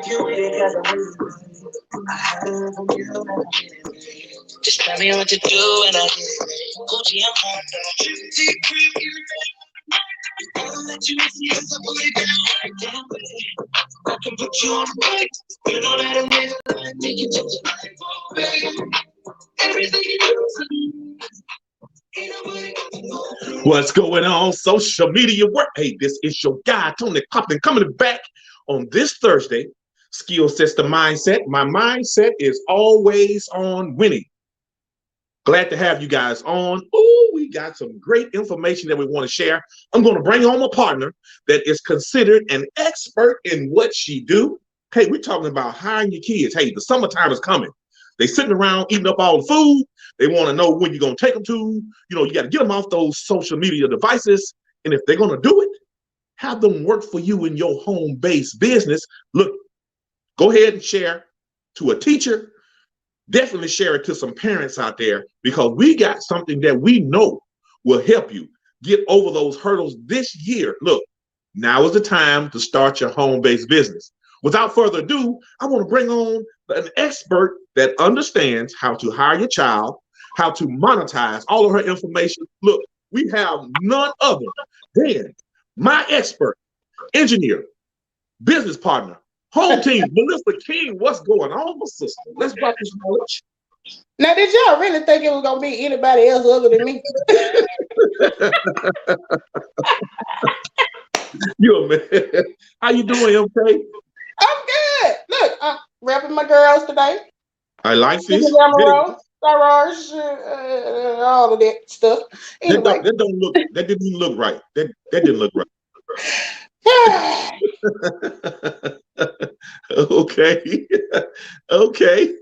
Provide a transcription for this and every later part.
you because I'm I heard from you and I did it. Just tell me what to do and I did it. Gucci, I'm hot dog. Take cream, I'll let you see us up on it down like damn baby. I can put you on the right. You know that I'm never gonna take you to the life, oh baby. Everything you do for me. Ain't nobody got to know. What's going on, social media work? Hey, this is your guy, Tony Compton, coming back on this Thursday. Skill sets the mindset. My mindset is always on winning. Glad to have you guys on. Oh, we got some great information that we want to share. I'm going to bring on a partner that is considered an expert in what she do. Hey, we're talking about hiring your kids. Hey, the summertime is coming. They sitting around eating up all the food. They want to know when you're going to take them to. You know, you got to get them off those social media devices. And if they're going to do it, have them work for you in your home-based business. Look, go ahead and share to a teacher. Definitely share it to some parents out there because we got something that we know will help you get over those hurdles this year. Look, now is the time to start your home-based business. Without further ado, I want to bring on an expert that understands how to hire your child, how to monetize all of her information. Look, we have none other than my expert, engineer, business partner, home team, Melissa King. What's going on, my sister? Let's drop this knowledge. Now, did y'all really think it was gonna be anybody else other than me? You a man. How you doing, MK? I'm good. Look, I'm repping my girls today. I like this. Garage, all of that stuff. Anyway. That didn't even look right. That didn't look right. Okay. Okay.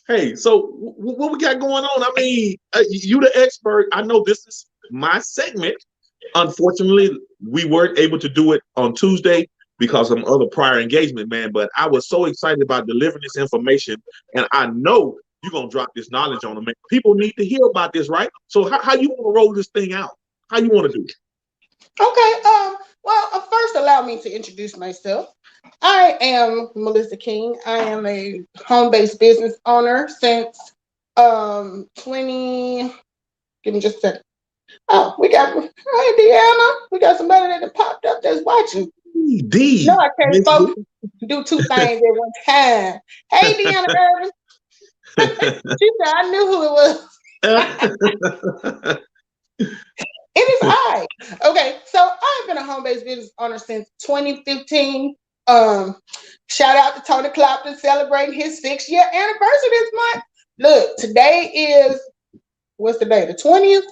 Hey, so what we got going on? I mean, you the expert. I know this is my segment. Unfortunately, we weren't able to do it on Tuesday because of other prior engagement, man. But I was so excited about delivering this information, and I know you're gonna drop this knowledge on them. Man. People need to hear about this, right? So how you want to roll this thing out? How you want to do it? Okay. Well, first allow me to introduce myself. I am Melissa King. I am a home-based business owner since 20. Give me just a second. Oh, hey Deanna. We got somebody that popped up that's watching. No, I can't folks do two things at one time. Hey Deanna Irvin. She said I knew who it was. It is I. Okay, so I've been a home-based business owner since 2015. Shout out to Tony Compton celebrating his 6-year anniversary this month. Look, today is, what's the day? The 20th?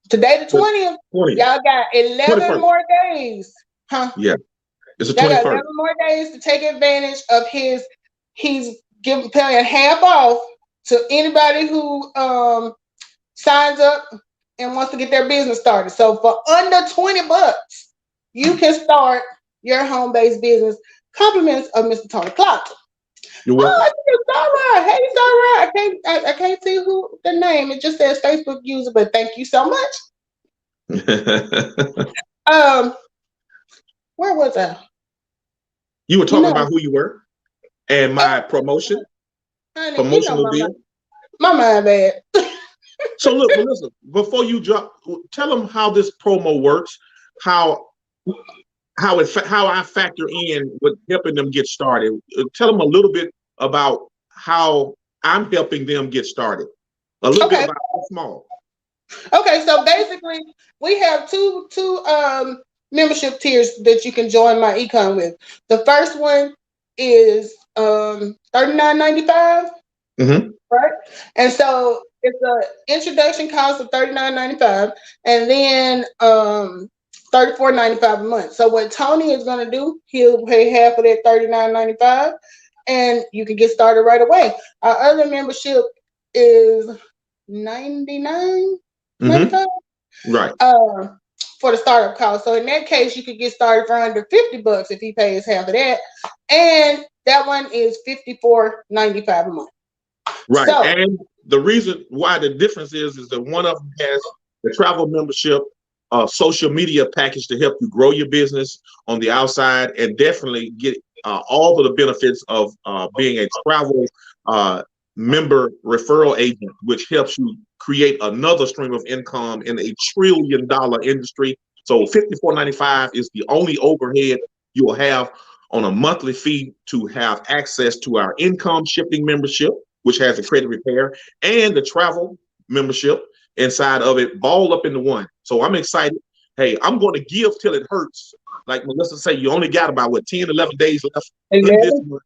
Today the 20th. 20th. Y'all got 11 21st. More days. Huh? Yeah. It's the 21st. Y'all got 11 more days to take advantage of he's paying half off to anybody who signs up and wants to get their business started. So for under $20, you can start your home-based business. Compliments of Mr. Tony Compton. You're welcome. Oh, I think it's Zara. Hey, Zara. I can't see who the name. It just says Facebook user, but thank you so much. Where was I? You were talking about who you were and my promotional deal. My mind bad. So look, Melissa, before you drop, tell them how this promo works, how I factor in with helping them get started. Tell them a little bit about how I'm helping them get started. A little bit about how small. Okay, so basically we have two membership tiers that you can join my econ with. The first one is $39.95. Mm-hmm. Right? And so it's an introduction cost of $39.95 and then $34.95 a month. So what Tony is going to do, he'll pay half of that $39.95 and you can get started right away. Our other membership is $99.95. Mm-hmm. Right. For the startup cost. So in that case, you could get started for under $50 if he pays half of that. And that one is $54.95 a month. Right. So, and the reason why the difference is that one of them has the travel membership, social media package to help you grow your business on the outside and definitely get all of the benefits of being a travel member referral agent, which helps you create another stream of income in $1 trillion industry. So $54.95 is the only overhead you will have on a monthly fee to have access to our income shifting membership, which has the credit repair and the travel membership inside of it, ball up into one. So I'm excited. Hey, I'm going to give till it hurts. Like Melissa say, you only got about 10, 11 days left in this month,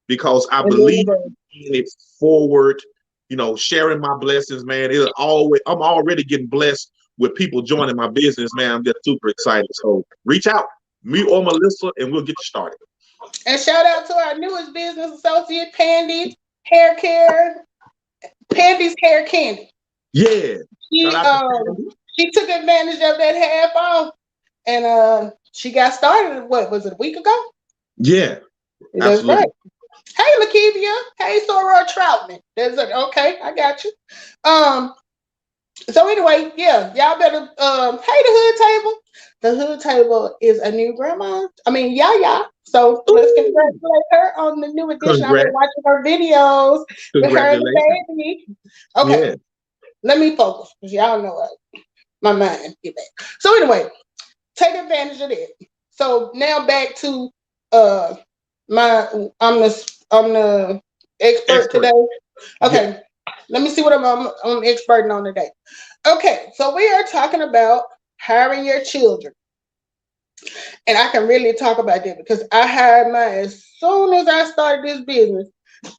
because I believe in it forward, sharing my blessings, man. I'm already getting blessed with people joining my business, man. I'm just super excited. So reach out, me or Melissa, and we'll get you started. And shout out to our newest business associate, Pandy Hair Care, Pandy's Hair Candy. Yeah. She took advantage of that half off, and she got started. What was it, a week ago? Yeah, that's right. Hey, Lakivia. Hey, Soror Troutman. Okay, I got you. So anyway, yeah, y'all better. Hey, the Hood Table. The Hood Table is a new grandma. Yaya. So let's congratulate her on the new edition. I've been watching her videos with her and the baby. Okay. Yeah. Let me focus, because y'all know my mind get back. So anyway, take advantage of it. So now back to I'm the expert today. Okay, yeah. Let me see what I'm experting on today. Okay, so we are talking about hiring your children. And I can really talk about that because I hired mine as soon as I started this business,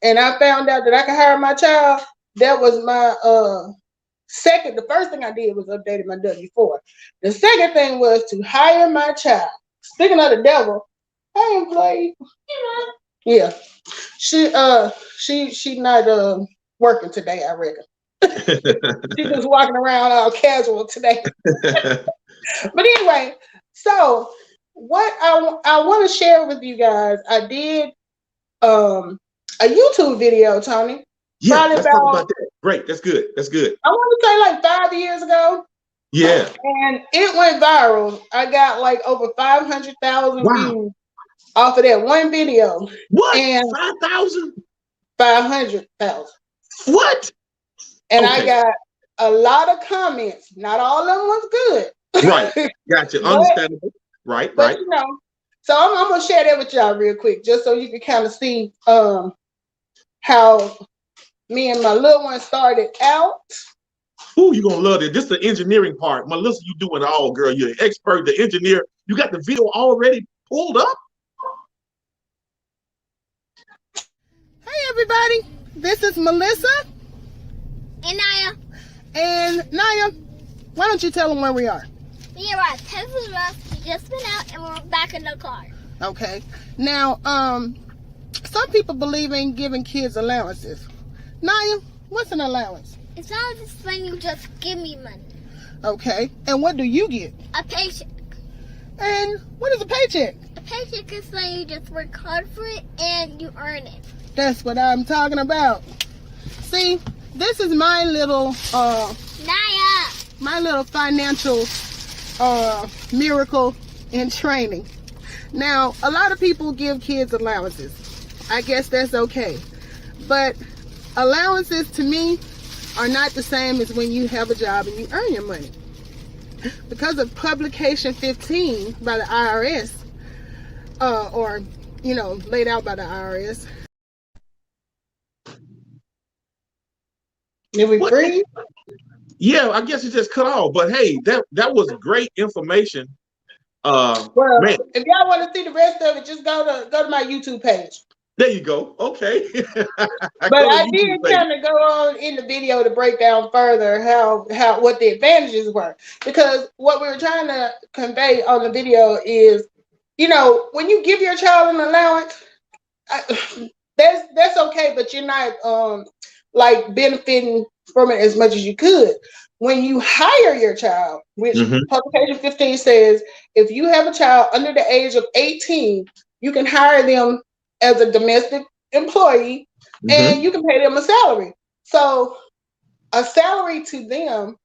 and I found out that I could hire my child. That was my the first thing I did was updated my W-4. The second thing was to hire my child. Speaking of the devil, I ain't played. Yeah. She not working today, I reckon. She's just walking around all casual today. But anyway, so what I want to share with you guys, I did a YouTube video, Tony. Yeah, let's talk about that. Great, that's good. That's good. I want to say like 5 years ago. Yeah. And it went viral. I got like over 500,000 views off of that one video. What? And 5,000? 500,000. What? And I got a lot of comments. Not all of them was good. Right. Gotcha. Understandable. Right. But, so I'm going to share that with y'all real quick, just so you can kind of see how me and my little one started out. Ooh, you're going to love it. This is the engineering part. Melissa, you doing it all, girl. You're an expert, the engineer. You got the video already pulled up? Hey, everybody. This is Melissa. And Naya. And Naya, why don't you tell them where we are? We are at Texas Ross. We just been out and we're back in the car. Okay. Now, some people believe in giving kids allowances. Naya, what's an allowance? It's not just when you just give me money. Okay. And what do you get? A paycheck. And what is a paycheck? A paycheck is when you just work hard for it and you earn it. That's what I'm talking about. See, this is my little Naya. My little financial miracle in training. Now, a lot of people give kids allowances. I guess that's okay. But allowances to me are not the same as when you have a job and you earn your money. Because of Publication 15 by the IRS, laid out by the IRS. Did we breathe? Yeah, I guess it just cut off. But hey, that was great information. Well, man, if y'all want to see the rest of it, just go to my YouTube page. There you go. Okay. But I did kind of go on in the video to break down further what the advantages were, because what we were trying to convey on the video is, when you give your child an allowance, that's okay, but you're not benefiting from it as much as you could. When you hire your child, which Publication 15 says, if you have a child under the age of 18, you can hire them as a domestic employee and you can pay them a salary. So a salary to them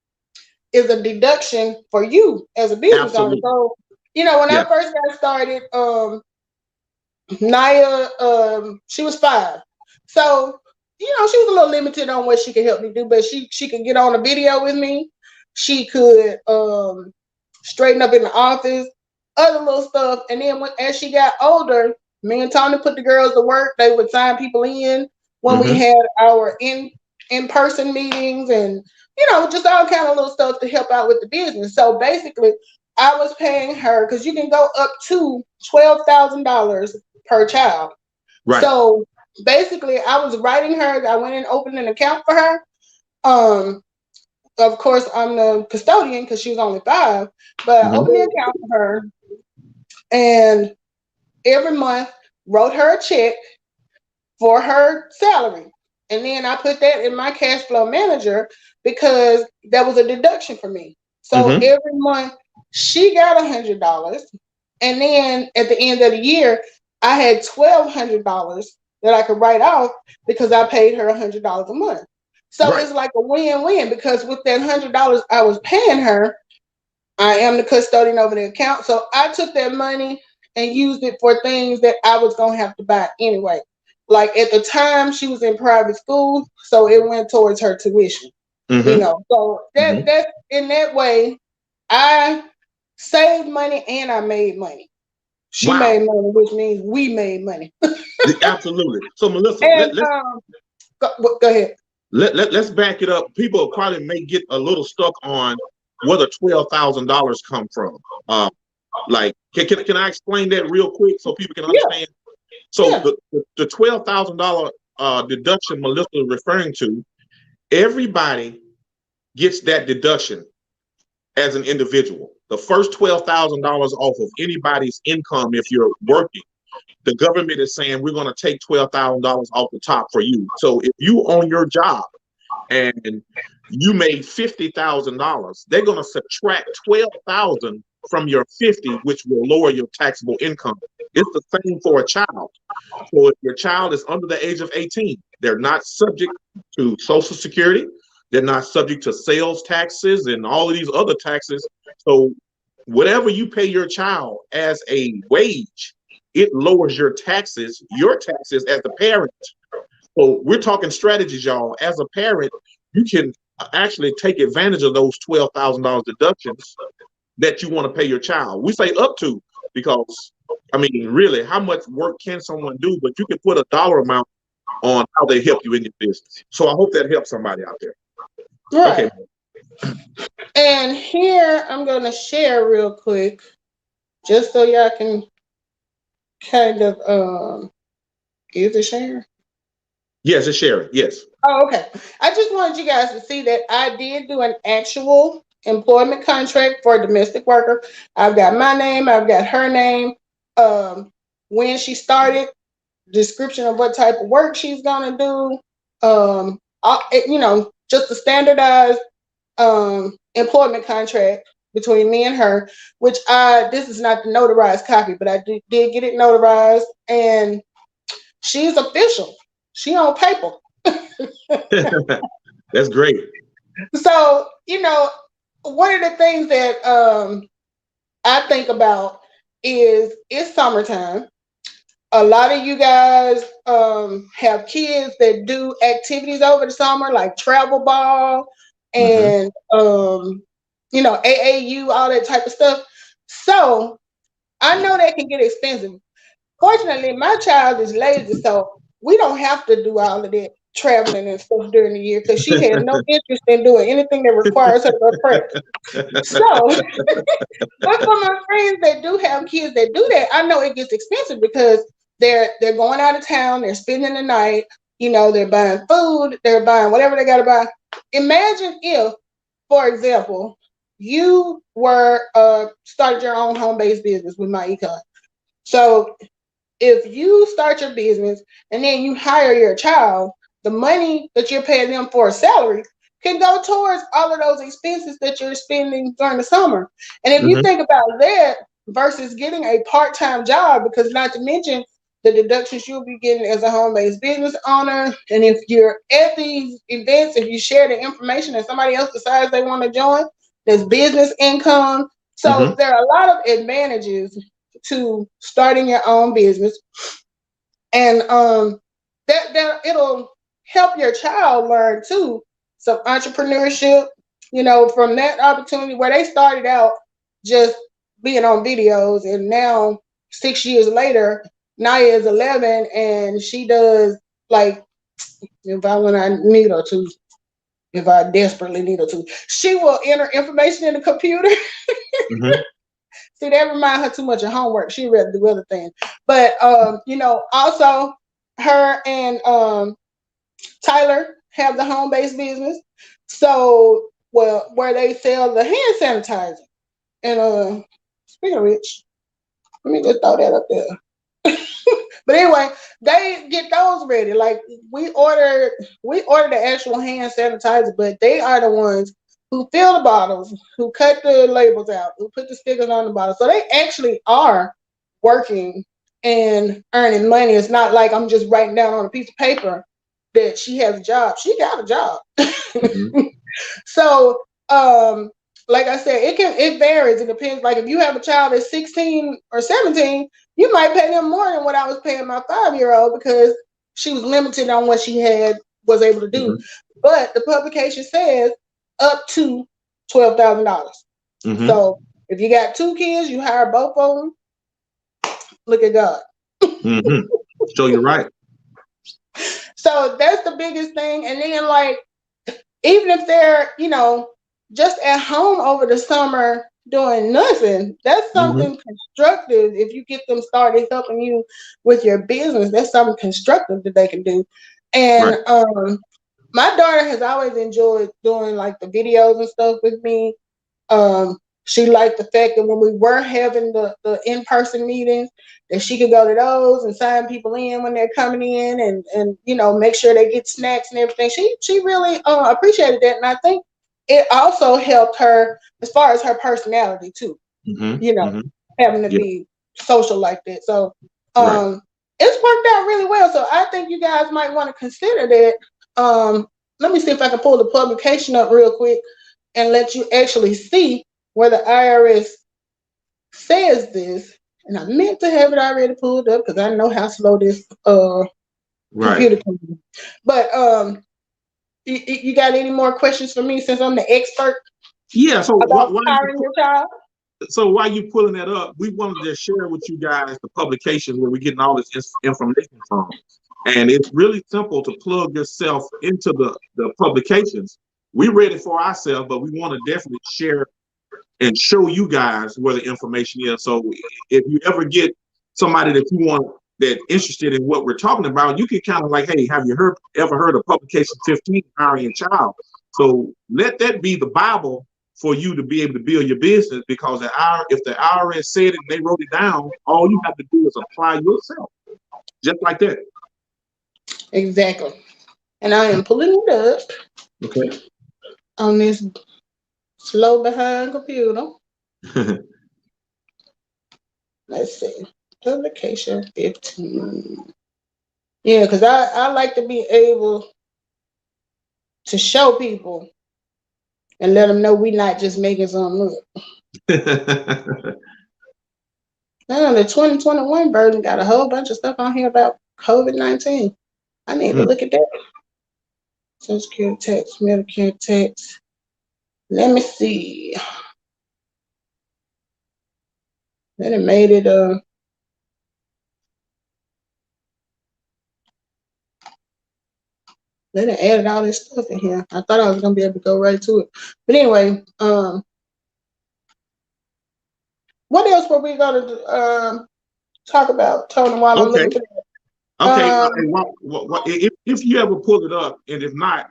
is a deduction for you as a business owner. So, when I first got started, Naya, she was 5. So, she was a little limited on what she could help me do, but she could get on a video with me. She could straighten up in the office, other little stuff. And then as she got older, me and Tony put the girls to work. They would sign people in when we had our in-person meetings and, just all kind of little stuff to help out with the business. So basically, I was paying her because you can go up to $12,000 per child. Right. So basically, I was writing her. I went and opened an account for her. Of course, I'm the custodian because she was only 5, but I opened the account for her, and every month wrote her a check for her salary. And then I put that in my cash flow manager because that was a deduction for me. So every month she got $100. And then at the end of the year, I had $1,200 that I could write off because I paid her $100 a month. So it's like a win-win because with that $100 I was paying her, I am the custodian over the account. So I took that money and used it for things that I was going to have to buy anyway. Like at the time she was in private school, so it went towards her tuition. So that's in that way, I saved money and I made money. She made money, which means we made money. Absolutely. So Melissa, go ahead. Let's back it up. People probably may get a little stuck on where the $12,000 come from. Can I explain that real quick so people can understand? So the $12,000 deduction Melissa is referring to, everybody gets that deduction as an individual. The first $12,000 off of anybody's income, if you're working, the government is saying we're going to take $12,000 off the top for you. So if you own your job and you made $50,000, they're going to subtract $12,000 from your 50, which will lower your taxable income. It's the same for a child. So if your child is under the age of 18, they're not subject to Social Security. They're not subject to sales taxes and all of these other taxes. So whatever you pay your child as a wage, it lowers your taxes as the parent. So we're talking strategies, y'all. As a parent, you can actually take advantage of those $12,000 deductions that you want to pay your child. We say up to, because I mean, really, how much work can someone do? But you can put a dollar amount on how they help you in your business. So I hope that helps somebody out there. Right. Okay. And here I'm going to share real quick, just so y'all can kind of, is it share? Yes, it's sharing. Yes. Oh, okay. I just wanted you guys to see that I did do an actual employment contract for a domestic worker. I've got my name. I've got her name. When she started, description of what type of work she's going to do. Just a standardized employment contract between me and her, which this is not the notarized copy, but I did get it notarized, and she's official. She on paper. That's great. So, one of the things that I think about is it's summertime. A lot of you guys have kids that do activities over the summer, like travel ball and, AAU, all that type of stuff. So I know that can get expensive. Fortunately, my child is lazy, so we don't have to do all of that traveling and stuff during the year because she has no interest in doing anything that requires her to go practice. So, but for my friends that do have kids that do that, I know it gets expensive because they're going out of town, they're spending the night, they're buying food, they're buying whatever they got to buy. Imagine if, for example, you were started your own home-based business with My Econ. So if you start your business and then you hire your child, the money that you're paying them for a salary can go towards all of those expenses that you're spending during the summer. And if you think about that versus getting a part-time job, because not to mention the deductions you'll be getting as a home-based business owner, and if you're at these events, if you share the information and somebody else decides they want to join, there's business income. So there are a lot of advantages to starting your own business. And that it'll help your child learn too some entrepreneurship, from that opportunity where they started out just being on videos, and now 6 years later, Naya is 11 and she does, like, if I need her to, if I desperately need her to, she will enter information in the computer. Mm-hmm. See, that reminds her too much of homework. She'd rather do other things. But also her and Tyler have the home-based business. So, well, where they sell the hand sanitizer. And speaking of which, let me just throw that up there. But anyway, they get those ready. Like, we order the actual hand sanitizer, but they are the ones who fill the bottles, who cut the labels out, who put the stickers on the bottle. So they actually are working and earning money. It's not like I'm just writing down on a piece of paper that she has a job. She got a job. Mm-hmm. So, like I said, it varies. It depends. Like, if you have a child that's 16 or 17, you might pay them more than what I was paying my 5-year-old, because she was limited on what she was able to do. Mm-hmm. But the publication says up to $12,000. Mm-hmm. So if you got 2 kids, you hire both of them. Look at God. Mm-hmm. So you're right. So that's the biggest thing. And then, like, even if they're, just at home over the summer doing nothing, that's something constructive. If you get them started helping you with your business, that's something constructive that they can do. And my daughter has always enjoyed doing, like, the videos and stuff with me. She liked the fact that when we were having the in-person meetings, that she could go to those and sign people in when they're coming in, and make sure they get snacks and everything. She really appreciated that, and I think it also helped her as far as her personality too. Mm-hmm. Having to be social like that. So it's worked out really well. So I think you guys might want to consider that. Let me see if I can pull the publication up real quick and let you actually see where the IRS says this. And I meant to have it already pulled up because I know how slow this computer can be. But you got any more questions for me since I'm the expert? Yeah. So about hiring your child? So while you're pulling that up, we wanted to share with you guys the publications where we're getting all this information from. And it's really simple to plug yourself into the publications. We read it for ourselves, but we want to definitely share and show you guys where the information is. So if you ever get somebody that you want that interested in what we're talking about, you can kind of like, hey, have you ever heard of Publication 15, Hiring a Child? So let that be the Bible for you to be able to build your business, because if the IRS said it and they wrote it down, all you have to do is apply yourself, just like that. Exactly. And I am pulling it up. Okay. On this slow behind computer. Let's see. Publication 15. Yeah, because I like to be able to show people and let them know we're not just making something up. Now, the 2021 version got a whole bunch of stuff on here about COVID-19. I need to look at that. Social Security tax, Medicare tax. Let me see. Then it made it then it added all this stuff in here. I thought I was gonna be able to go right to it. But anyway, what else were we gonna talk about, Tony, while I'm looking for that? Okay. If you ever pull it up, and if not,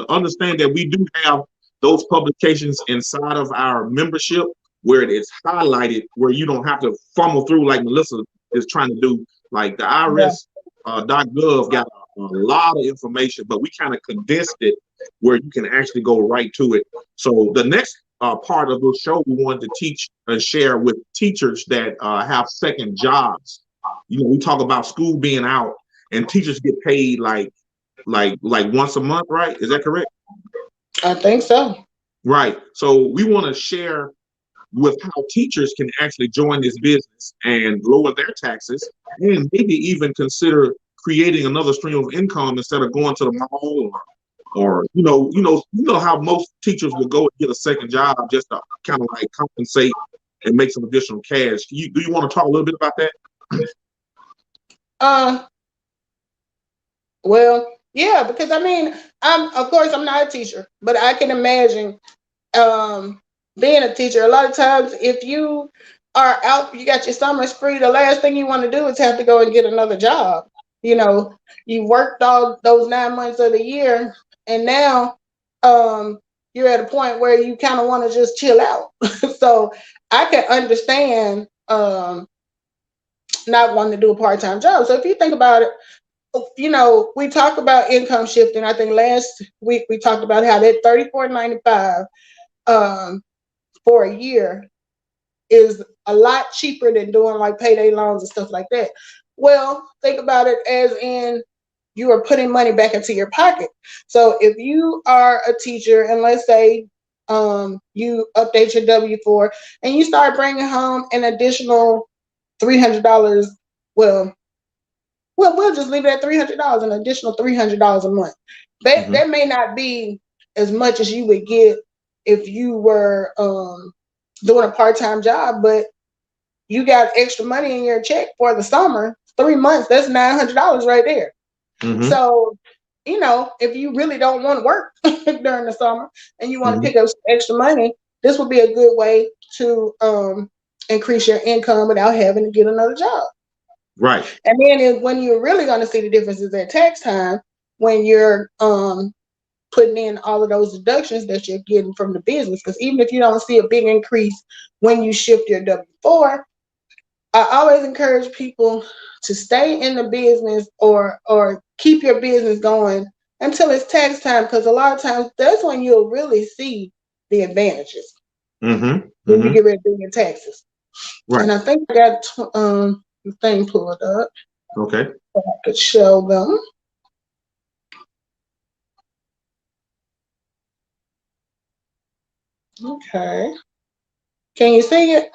understand that we do have those publications inside of our membership where it is highlighted, where you don't have to fumble through like Melissa is trying to do. Like the IRS.gov got a lot of information, but we kind of condensed it where you can actually go right to it. So the next part of the show, we wanted to teach and share with teachers that have second jobs. We talk about school being out, and teachers get paid like once a month, right? Is that correct? I think so. Right. So we want to share with how teachers can actually join this business and lower their taxes, and maybe even consider creating another stream of income instead of going to the mall, or how most teachers will go and get a second job just to kind of like compensate and make some additional cash. Do you want to talk a little bit about that? Well, yeah, because I mean, of course I'm not a teacher, but I can imagine being a teacher. A lot of times, if you are out, you got your summers free, the last thing you want to do is have to go and get another job. You worked all those 9 months of the year, and now you're at a point where you kind of want to just chill out. So I can understand not wanting to do a part-time job. So if you think about it, we talk about income shifting. I think last week we talked about how that $34.95 for a year is a lot cheaper than doing like payday loans and stuff like that. Well, think about it as in you are putting money back into your pocket. So if you are a teacher and let's say you update your W-4 and you start bringing home an additional $300, well, we'll just leave it at $300, an additional $300 a month. That may not be as much as you would get if you were doing a part-time job, but you got extra money in your check for the summer, 3 months, that's $900 right there. So, if you really don't want to work during the summer and you want to pick up some extra money, this would be a good way to increase your income without having to get another job. Right. And then when you're really going to see the difference is at tax time, when you're putting in all of those deductions that you're getting from the business. Because even if you don't see a big increase when you shift your W-4, I always encourage people to stay in the business or keep your business going until it's tax time, because a lot of times that's when you'll really see the advantages when you get ready to do your taxes. Right. And I think I got the thing pulled up. Okay. So I could show them. Okay. Can you see it?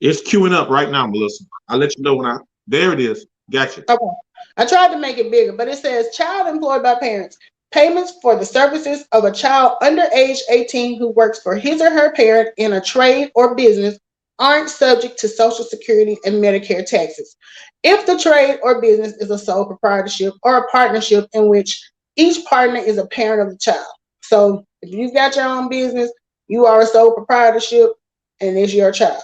It's queuing up right now, Melissa. I'll let you know when there it is. Gotcha. Okay. I tried to make it bigger, but it says child employed by parents. Payments for the services of a child under age 18 who works for his or her parent in a trade or business aren't subject to Social Security and Medicare taxes if the trade or business is a sole proprietorship or a partnership in which each partner is a parent of the child. So if you've got your own business, you are a sole proprietorship and it's your child.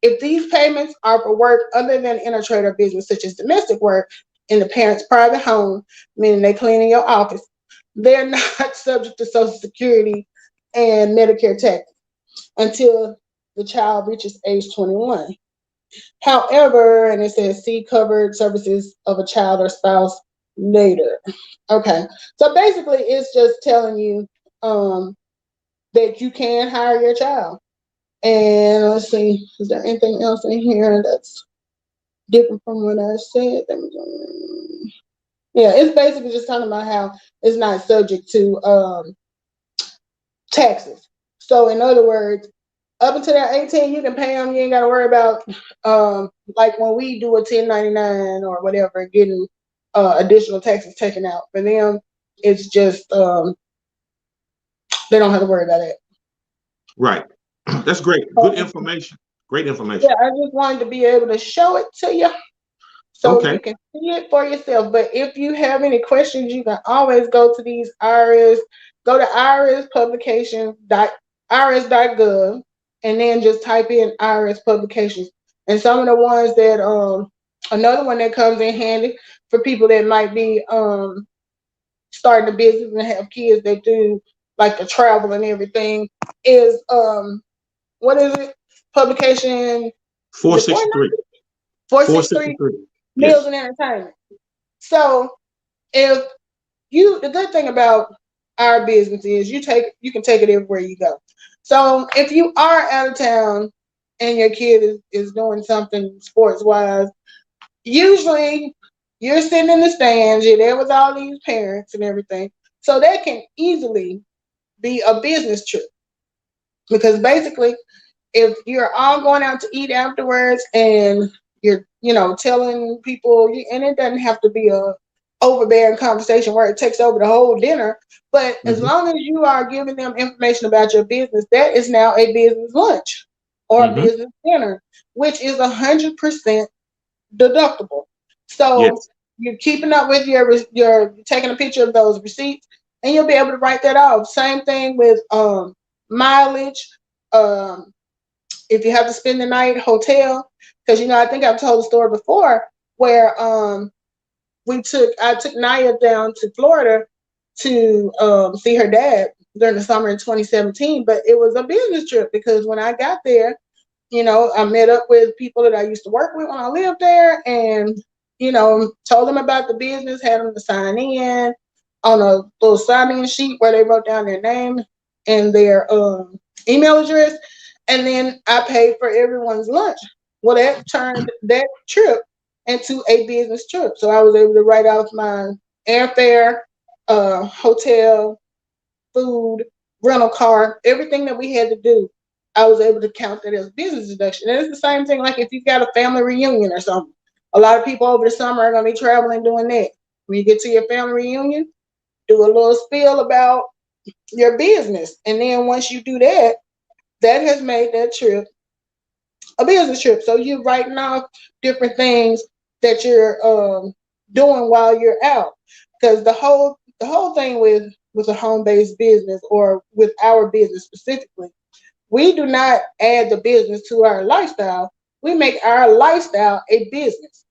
If these payments are for work other than in a trade or business, such as domestic work in the parent's private home, meaning they clean in your office, they're not subject to Social Security and Medicare taxes until the child reaches age 21. However, and it says see covered services of a child or spouse later. Okay, so basically it's just telling you that you can hire your child. And let's see, is there anything else in here that's different from what I said? Yeah, it's basically just talking about how it's not subject to taxes. So in other words, up until they're 18, you can pay them. You ain't got to worry about like when we do a 1099 or whatever, getting additional taxes taken out. For them, it's just they don't have to worry about that. Right. That's great. Good information. Great information. Yeah, I just wanted to be able to show it to you so you can see it for yourself. But if you have any questions, you can always go to these IRS, go to irs.gov, and then just type in IRS publications. And some of the ones that another one that comes in handy for people that might be starting a business and have kids that do like the travel and everything is what is it? Publication 463. 463 Meals and Entertainment. So if the good thing about our business is you can take it everywhere you go. So if you are out of town and your kid is doing something sports wise, usually you're sitting in the stands, you're there with all these parents and everything. So that can easily be a business trip. Because basically, if you're all going out to eat afterwards and you're, telling people, and it doesn't have to be a overbearing conversation where it takes over the whole dinner, but as Mm-hmm. long as you are giving them information about your business, that is now a business lunch or a Mm-hmm. business dinner, which is 100% deductible. So Yes. you're keeping up with you're taking a picture of those receipts, and you'll be able to write that off. Same thing with mileage. Um, if you have to spend the night hotel, because I think I've told the story before where I took Naya down to Florida to see her dad during the summer in 2017, but it was a business trip because when I got there, I met up with people that I used to work with when I lived there and, told them about the business, had them to sign in on a little sign-in sheet where they wrote down their name and their email address. And then I paid for everyone's lunch. Well, that turned that trip into a business trip. So I was able to write off my airfare, hotel, food, rental car, everything that we had to do. I was able to count that as business deduction. And it's the same thing like if you've got a family reunion or something. A lot of people over the summer are going to be traveling doing that. When you get to your family reunion, do a little spiel about your business. And then once you do that, that has made that trip a business trip. So you're writing off different things that you're doing while you're out. Because the whole thing with a home-based business or with our business specifically, we do not add the business to our lifestyle. We make our lifestyle a business.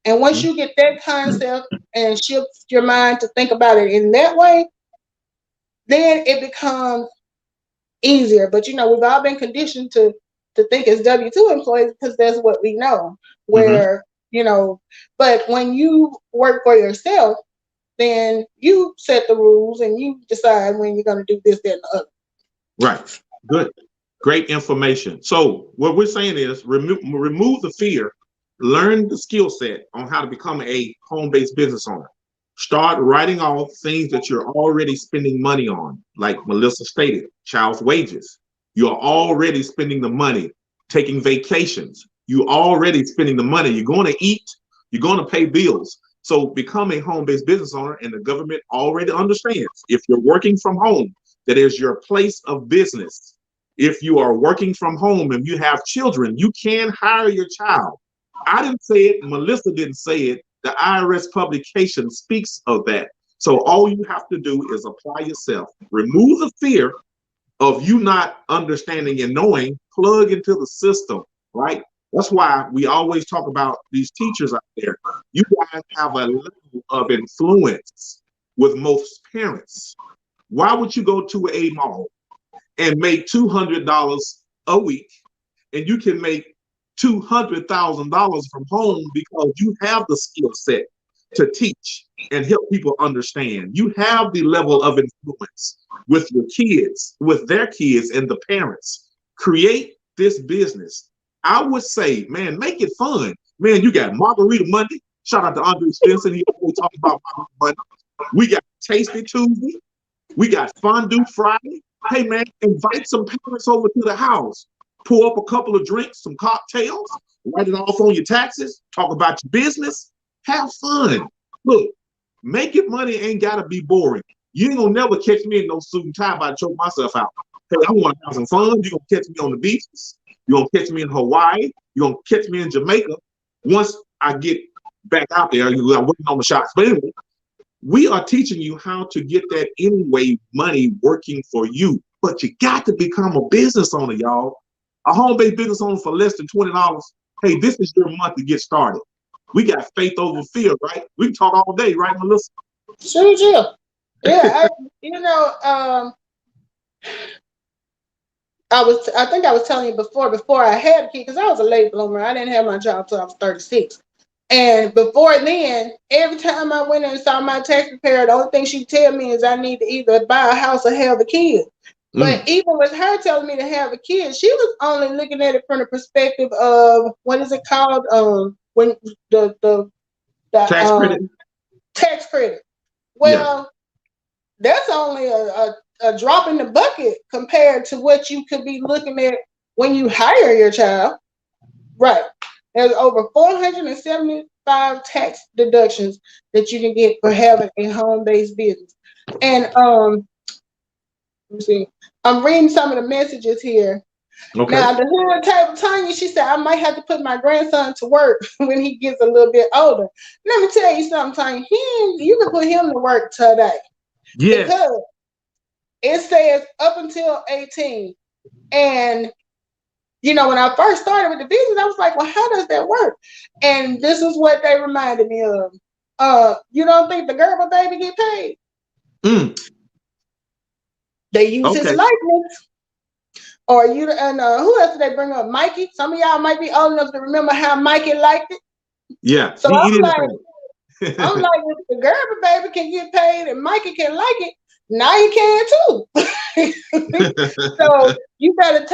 And once you get that concept and shift your mind to think about it in that way, then it becomes easier. But we've all been conditioned to think as W-2 employees because that's what we know. Mm-hmm. Where, but when you work for yourself, then you set the rules and you decide when you're going to do this, that, and the other. Right. Good. Great information. So what we're saying is remove the fear, learn the skill set on how to become a home-based business owner. Start writing off things that you're already spending money on, like Melissa stated, child's wages. You're already spending the money, taking vacations. You're already spending the money. You're going to eat. You're going to pay bills. So become a home-based business owner, and the government already understands if you're working from home, that is your place of business. If you are working from home and you have children, you can hire your child. I didn't say it. Melissa didn't say it. The IRS publication speaks of that. So all you have to do is apply yourself. Remove the fear of you not understanding and knowing, plug into the system, right? That's why we always talk about these teachers out there. You guys have a level of influence with most parents. Why would you go to a mall and make $200 a week and you can make $200,000 from home because you have the skill set to teach and help people understand? You have the level of influence with your kids, with their kids and the parents. Create this business. I would say, man, make it fun. Man, you got Margarita Monday. Shout out to Andre Spencer. He always talks about Margarita Monday. We got Tasty Tuesday. We got Fondue Friday. Hey, man, invite some parents over to the house. Pour up a couple of drinks, some cocktails, write it off on your taxes, talk about your business, have fun. Look, making money ain't got to be boring. You ain't going to never catch me in no suit and tie by choke myself out. Hey, I want to have some fun. You're going to catch me on the beaches. You're going to catch me in Hawaii. You're going to catch me in Jamaica. Once I get back out there, I'm working on the shots. But anyway, we are teaching you how to get that anyway money working for you. But you got to become a business owner, y'all. A home-based business owner for less than $20. Hey, this is your month to get started. We got faith over fear, right? We can talk all day, right, Melissa? Sure, Jill. Yeah, I think I was telling you before I had a kid, because I was a late bloomer. I didn't have my job till I was 36. And before then, every time I went and saw my tax preparer, the only thing she'd tell me is I need to either buy a house or have a kid. But even with her telling me to have a kid, she was only looking at it from the perspective of, what is it called? When the tax credit. Tax credit. Well, that's only a drop in the bucket compared to what you could be looking at when you hire your child, right, there's over 475 tax deductions that you can get for having a home-based business. And let me see, I'm reading some of the messages here. Okay. Now, the hood table Tanya, she said, I might have to put my grandson to work when he gets a little bit older. Let me tell you something, Tanya. You can put him to work today. Yes. Because it says up until 18. And, you know, when I first started with the business, I was like, well, how does that work? And this is what they reminded me of. You don't think the Gerber baby get paid? They use his likeness. Or you and who else did they bring up? Mikey. Some of y'all might be old enough to remember how Mikey liked it. Yeah. So I'm like, if the Gerber baby can get paid and Mikey can like it, now you can too. So you better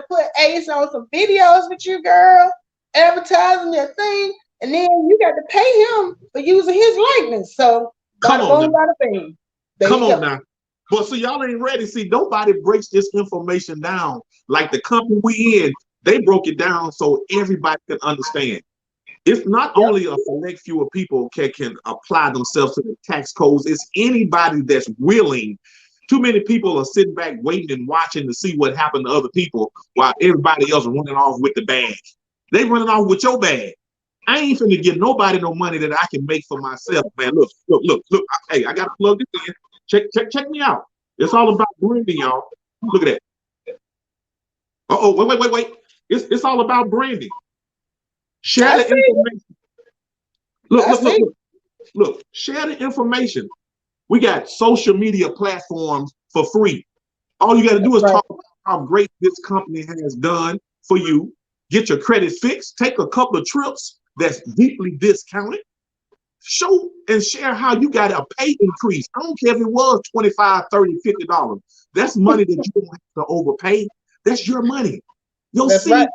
put Ace on some videos with you, girl, advertising your thing, and then you got to pay him for using his likeness. So come on, come on now. But so y'all ain't ready. See, nobody breaks this information down. Like the company we in, they broke it down so everybody can understand. It's not only a select few of people can apply themselves to the tax codes. It's anybody that's willing. Too many people are sitting back waiting and watching to see what happened to other people while everybody else is running off with the bag. They running off with your bag. I ain't finna give nobody no money that I can make for myself, man. Look. Hey, I gotta plug this in. Check me out. It's all about branding, y'all. Look at that. Wait. It's all about branding. Share the information. Look. Share the information. We got social media platforms for free. All you got to do is talk about how great this company has done for you. Get your credit fixed. Take a couple of trips that's deeply discounted. Show and share how you got a pay increase. I don't care if it was $25, $30, $50. That's money that you don't have to overpay. That's your money. That's right.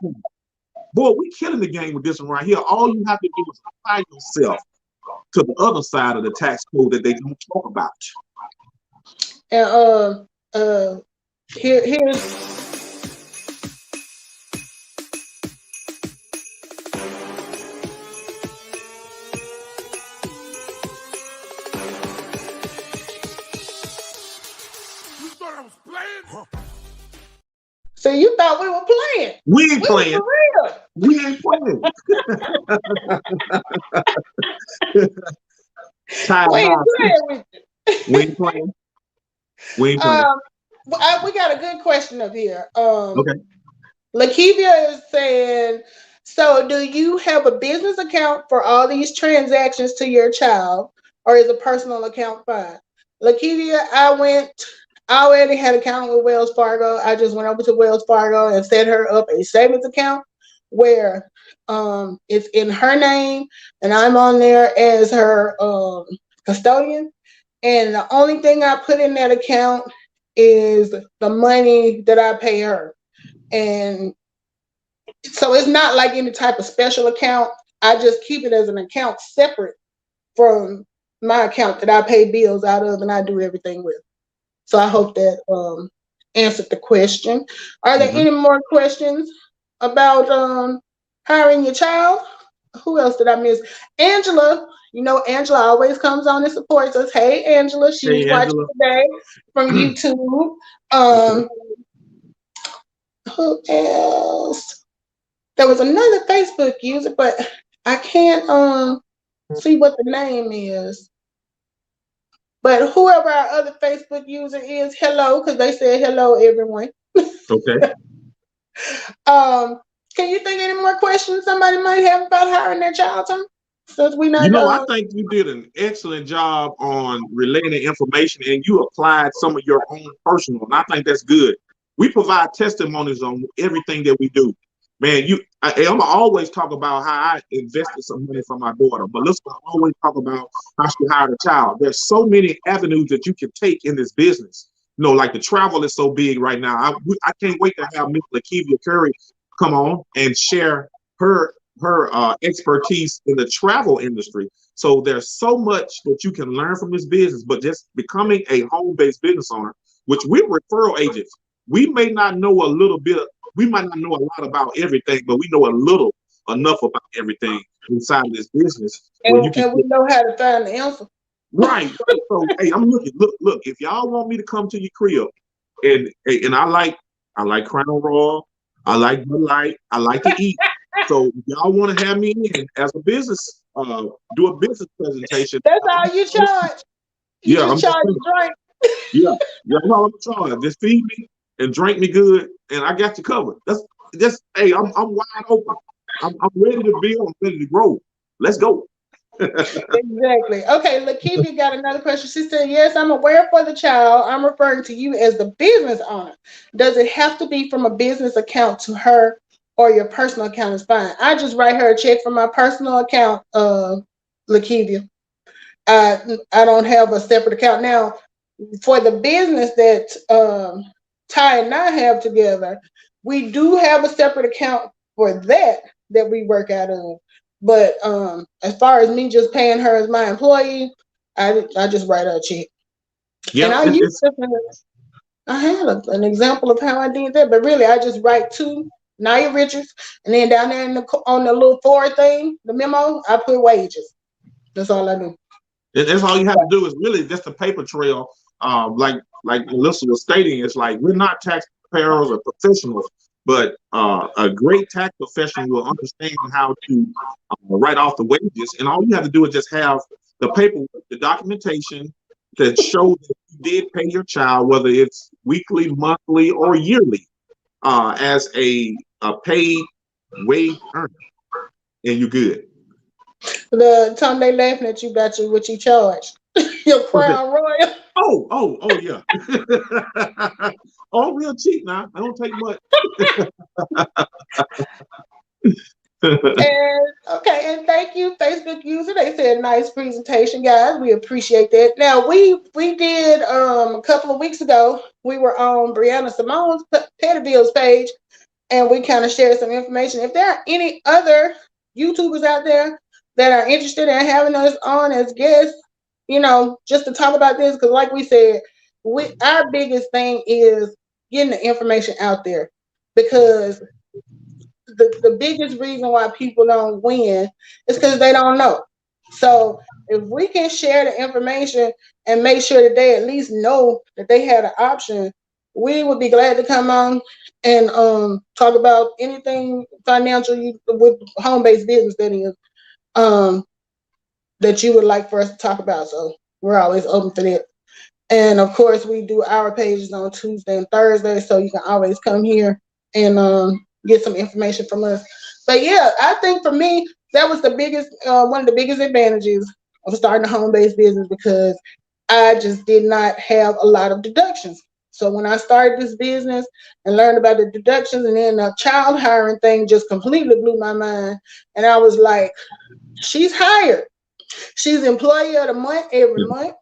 Boy, we killing the game with this one right here. All you have to do is apply yourself to the other side of the tax code that they don't talk about. And here's so you thought we were playing? We ain't playing. For real. We ain't playing. We ain't playing. We got a good question up here. Okay. Lakivia is saying, so do you have a business account for all these transactions to your child, or is a personal account fine? Lakivia, I already had an account with Wells Fargo. I just went over to Wells Fargo and set her up a savings account where it's in her name and I'm on there as her custodian. And the only thing I put in that account is the money that I pay her. And so it's not like any type of special account. I just keep it as an account separate from my account that I pay bills out of and I do everything with. So I hope that answered the question. Are there any more questions about hiring your child? Who else did I miss? Angela. You know, Angela always comes on and supports us. Hey, Angela. She was watching today from YouTube. Who else? There was another Facebook user, but I can't see what the name is. But whoever our other Facebook user is, hello, because they said hello, everyone. Okay. Can you think any more questions somebody might have about hiring their child, Tom? Since we not, I think you did an excellent job on relaying the information, and you applied some of your own personal, and I think that's good. We provide testimonies on everything that we do. Man, I'm gonna always talk about how I invested some money for my daughter, but let's always talk about how she hired a child. There's so many avenues that you can take in this business. You know, like the travel is so big right now. I can't wait to have Miss Lakivia Curry come on and share her expertise in the travel industry. So there's so much that you can learn from this business, but just becoming a home-based business owner, which we're referral agents. We may not know a little bit we might not know a lot about everything, but we know a little enough about everything inside of this business where you can And we know how to find the answer. right, right. So hey, I'm looking. Look. If y'all want me to come to your crib, and I like Crown Royal, I like Bud Light, I like to eat. So if y'all want to have me in as a business, do a business presentation. That's all you charge. You Yeah, I'm just just charge saying. the drink. Yeah, yeah. I'm all trying. Just feed me and drink me good, and I got you covered. That's. Hey, I'm wide open. I'm ready to build. I'm ready to grow. Let's go. Exactly. Okay, Lakivia got another question. She said, yes, I'm aware for the child. I'm referring to you as the business owner. Does it have to be from a business account to her or your personal account is fine? I just write her a check from my personal account, Lakivia. I don't have a separate account. Now, for the business that Ty and I have together, we do have a separate account for that we work out of. But as far as me just paying her as my employee, I just write her a check. And Yeah, I used to, I had an example of how I did that, but really I just write to Nia Richards, and then down there on the little forward thing, the memo, I put wages. That's all I do. that's all you have to do is really just a paper trail. Like Melissa was stating, it's like we're not taxpayers or professionals, but a great tax professional will understand how to write off the wages, and all you have to do is just have the paperwork, the documentation that shows that you did pay your child, whether it's weekly, monthly, or yearly, as a paid wage earner, and you're good. The time they laughing at you about what you charge. Your Crown Royal. Oh, yeah. Oh, real cheap now. I don't take much. And okay, and thank you, Facebook user. They said nice presentation, guys. We appreciate that. Now we did a couple of weeks ago. We were on Brianna Simone's Pettiville's page, and we kind of shared some information. If there are any other YouTubers out there that are interested in having us on as guests, just to talk about this, because like we said, our biggest thing is getting the information out there, because the biggest reason why people don't win is because they don't know. So if we can share the information and make sure that they at least know that they had an option, we would be glad to come on and talk about anything financial with home-based business, that is, that you would like for us to talk about. So we're always open for that. And of course, we do our pages on Tuesday and Thursday, so you can always come here and get some information from us. But yeah, I think for me, that was the biggest, one of the biggest advantages of starting a home-based business, because I just did not have a lot of deductions. So when I started this business and learned about the deductions, and then the child hiring thing just completely blew my mind. And I was like, she's hired. She's employee of the month every month.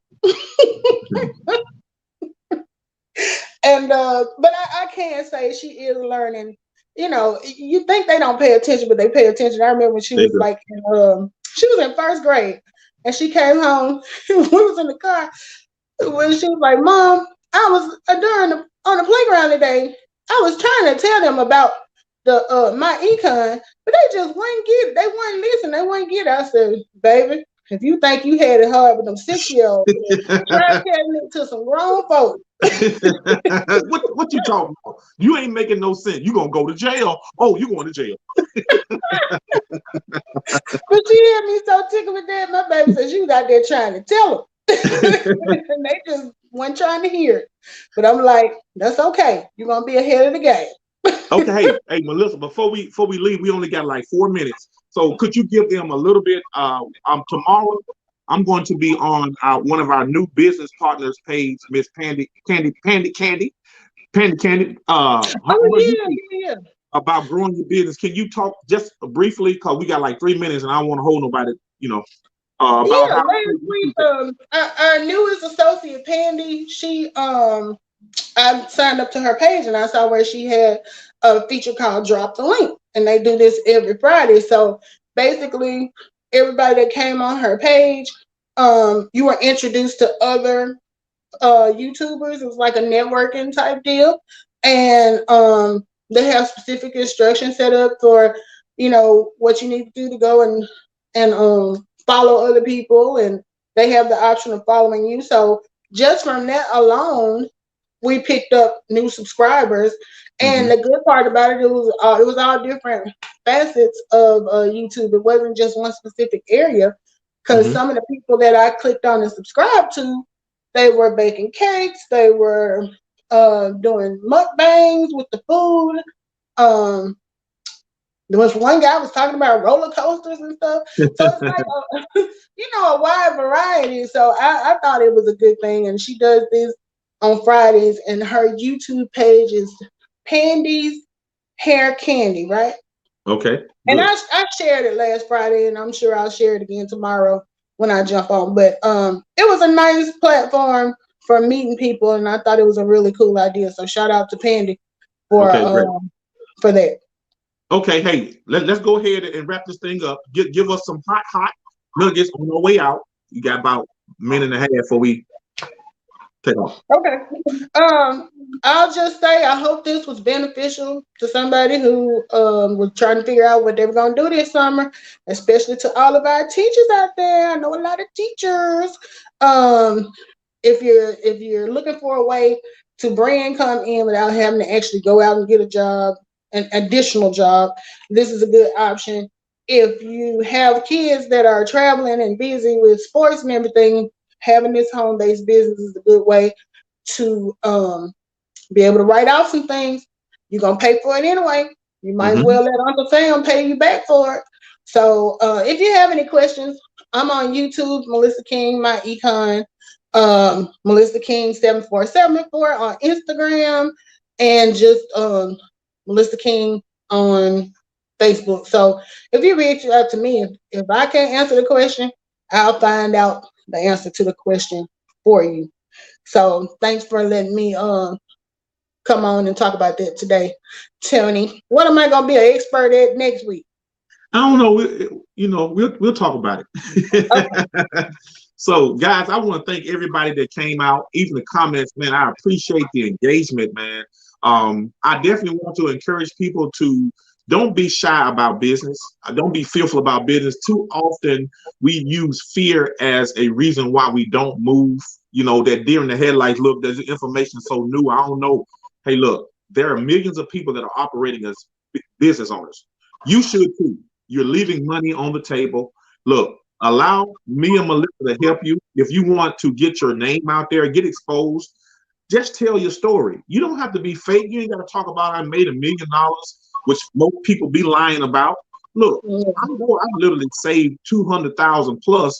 And but I can't say she is learning. You think they don't pay attention, but they pay attention. I remember when she was like, she was in first grade, and she came home. We was in the car when she was like, "Mom, I was on the playground today. I was trying to tell them about the my econ, but they just wouldn't get it. They wouldn't listen. They wouldn't get it." I said, "Baby, if you think you had it hard with them 6-year-olds, try telling it to some grown folks." what you talking about? You ain't making no sense. You gonna go to jail? Oh, you going to jail? But she had me so tickled with that. My baby said she was out there trying to tell them, and they just weren't trying to hear it. But I'm like, that's okay. You're gonna be ahead of the game. Okay, hey Melissa, before we leave, we only got like 4 minutes. So could you give them a little bit? Tomorrow I'm going to be on one of our new business partners page, Miss Candy. Yeah. About growing your business. Can you talk just briefly? Because we got like 3 minutes, and I don't want to hold nobody. About how. Last week, our newest associate, Pandy, I signed up to her page, and I saw where she had a feature called Drop the Link, and they do this every Friday. So basically, everybody that came on her page, you were introduced to other YouTubers. It was like a networking type deal, and they have specific instructions set up for, what you need to do to go and follow other people, and they have the option of following you. So just from that alone, we picked up new subscribers. And Mhm. the good part about it, it was all different facets of YouTube. It wasn't just one specific area, because Mhm. some of the people that I clicked on and subscribed to, they were baking cakes, they were doing mukbangs with the food. Um, there was one guy was talking about roller coasters and stuff. So it's like a wide variety. So I thought it was a good thing. And she does this on Fridays, and her YouTube page is Pandy's Hair Candy, right? Okay. And Good. I shared it last Friday, and I'm sure I'll share it again tomorrow when I jump on. But it was a nice platform for meeting people, and I thought it was a really cool idea. So shout out to Pandy for Okay. Great. for that. Okay. Hey, let's go ahead and wrap this thing up. Give us some hot nuggets on our way out. You got about a minute and a half before we take off. Okay. I'll just say I hope this was beneficial to somebody who was trying to figure out what they were going to do this summer, especially to all of our teachers out there. I know a lot of teachers. If you're looking for a way to bring income in without having to actually go out and get a job, an additional job, this is a good option. If you have kids that are traveling and busy with sports and everything, having this home-based business is a good way to be able to write off some things. You're gonna pay for it anyway. You might as Mhm. well let Uncle Sam pay you back for it. So if you have any questions, I'm on YouTube, Melissa King, my econ, Melissa King 7474 on Instagram, and just Melissa King on Facebook. So if you reach out to me, if I can't answer the question, I'll find out the answer to the question for you. So thanks for letting me come on and talk about that today, Tony. What am I gonna be an expert at next week? I don't know. We'll talk about Okay. it. So, guys, I want to thank everybody that came out, even the comments, man. I appreciate the engagement, man. I definitely want to encourage people to don't be shy about business. Don't be fearful about business. Too often we use fear as a reason why we don't move. That deer in the headlights. Look, there's information so new. I don't know. Hey, look, there are millions of people that are operating as business owners. You should too. You're leaving money on the table. Look, allow me and Melissa to help you. If you want to get your name out there, get exposed, just tell your story. You don't have to be fake. You ain't got to talk about I made $1 million, which most people be lying about. Look, I've literally saved 200,000 plus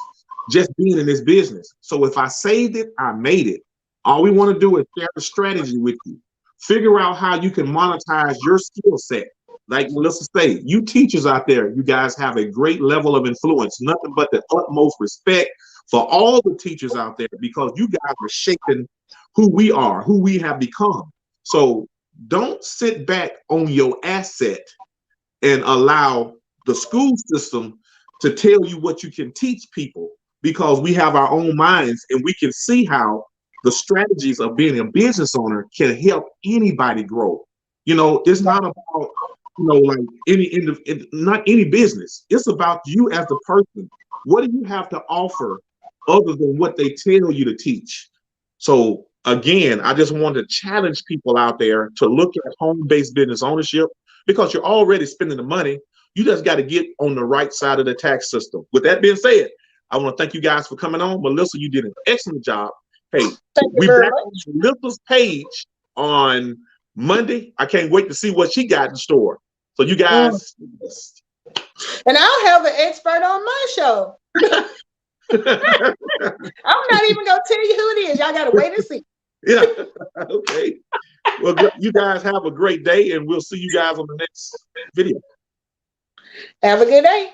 just being in this business. So if I saved it, I made it. All we want to do is share the strategy with you. Figure out how you can monetize your skill set. Like Melissa say, you teachers out there, you guys have a great level of influence. Nothing but the utmost respect for all the teachers out there, because you guys are shaping who we are, who we have become. So don't sit back on your asset and allow the school system to tell you what you can teach people, because we have our own minds and we can see how the strategies of being a business owner can help anybody grow. It's not about like not any business. It's about you as the person. What do you have to offer other than what they tell you to teach? So again, I just want to challenge people out there to look at home-based business ownership, because you're already spending the money. You just got to get on the right side of the tax system. With that being said, I want to thank you guys for coming on. Melissa, you did an excellent job. Hey, we back on Melissa's page on Monday. I can't wait to see what she got in store. So you guys, and I'll have an expert on my show. I'm not even gonna tell you who it is. Y'all gotta wait and see. Yeah. Okay. Well, you guys have a great day, and we'll see you guys on the next video. Have a good day.